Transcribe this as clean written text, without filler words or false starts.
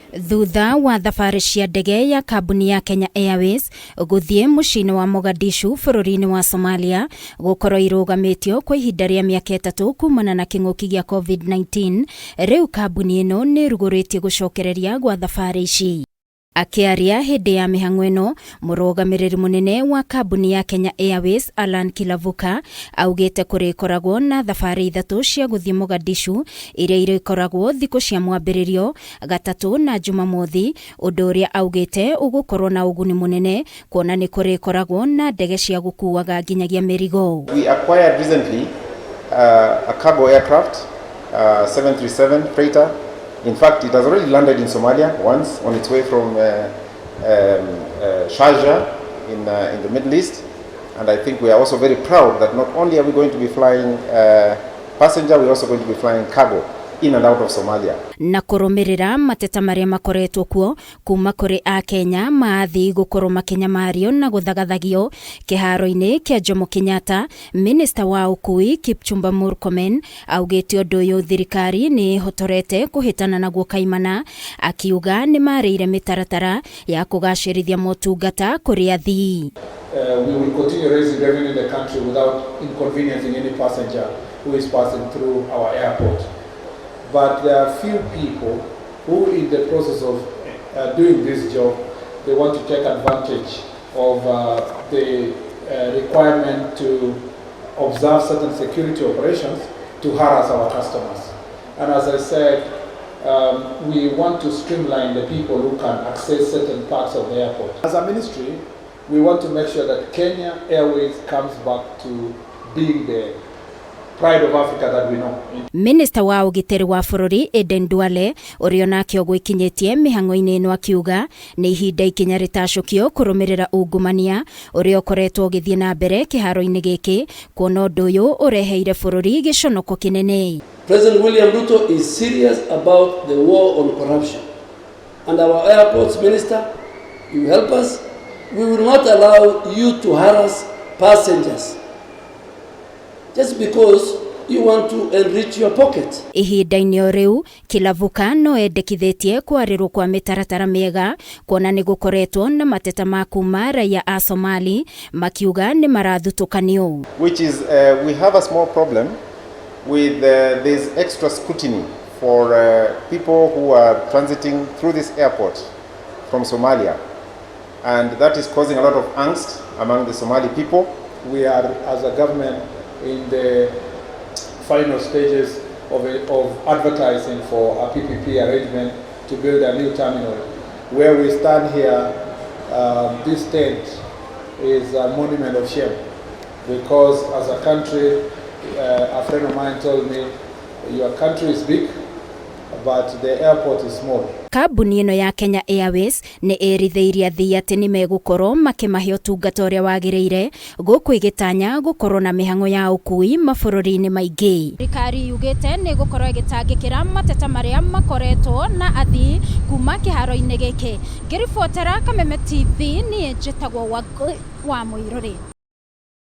Thutha wa thabari cia ndege ya kambuni ya Kenya Airways guthie mucini wa Mogadishu bururi-ini wa Somalia gukorwo irugamitio kwa ihinda ria miaka 3 kumana na king'uki gia COVID-19, riu kambuni ino ni ruguritie gucokereria gwa thabari ici. Akiaria hindi ya mihang'o ino, murugamiriri munene wa kambuni ya Kenya Airways Alan Kilavuka augite kurikoragwo na thabari 3 cia guthie Mogadishu iria irikoragwo thiku cia mwambiririo gatatu na Jumamothi, undu uria augite ugukorwo na uguni munene kuona ni kurikoragwo na ndege cia gukuaga nginyagia mirigo. We acquired recently a cargo aircraft 737 freighter. In fact, it has already landed in Somalia once on its way from Sharjah in the Middle East. And I think we are also very proud that not only are we going to be flying passenger, we are also going to be flying cargo in and out of Somalia. Na kurumirira mateta maria makoretwo kuo kuma kuri a Kenya maathi gukorwo makinyamario na guthagathagio kiharo-ini kia JOMO KENYATTA, MINISTA wa UKUUI KIPCHUMBA Murkomen augite undu uyu thirikari ni hotorete kuhitana naguo kaimana, akiuga ni mariire mitaratara ya kugacirithia motungata kuri ATHII. We will continue raising revenue in the country without inconveniencing any passenger who is passing through our airport. But there are few people who, in the process of doing this job, they want to take advantage of the requirement to observe certain security operations to harass our customers. And as I said, we want to streamline the people who can access certain parts of the airport. As a ministry, we want to make sure that Kenya Airways comes back to being the pride of Africa that we know. Minister wa ugitiri wa bururi Eden Duale urio nakio gwikinyitie mihang'o-ini ino akiuga ni ihinda ikinya ritacukio kurumirira ungumania urio koretwo ugithie na mbere kiharo-ini giki kuona undu uyu ureheire bururi giconoko kinene. President William Ruto is serious about the war on corruption, and our airports minister, you help us. We will not allow you to harass passengers just because you want to enrich your pocket. Ihinda-ini o riu Kilavuka no endekithitie kwarirwo kwa mitaratara miega kuona ni gukoretwo na mateta ma kuma raia a Somali makiuga ni marathutukanio, which is we have a small problem with this extra scrutiny for people who are transiting through this airport from Somalia, and that is causing a lot of angst among the Somali people. We are, as a government, in the final stages of advertising for a PPP arrangement to build a new terminal. Where we stand here, this tent is a monument of shame, because as a country, a friend of mine told me, your country is big, but the airport is small. Kambuni ino ya Kenya Airways ni eritheirie ATHII ati ni megukorwo makimahe utungata uria wagiriire guku igitanya gukorwo na mihang'o ya ukui mabururi-ini maingi. Thirikari yugite ni gukorwo igitangikira mateta maria makoretwo na ATHII kuma kiharo-ini giki. Ngiribotera Kameme TV ni njitagwo wa Muiruri.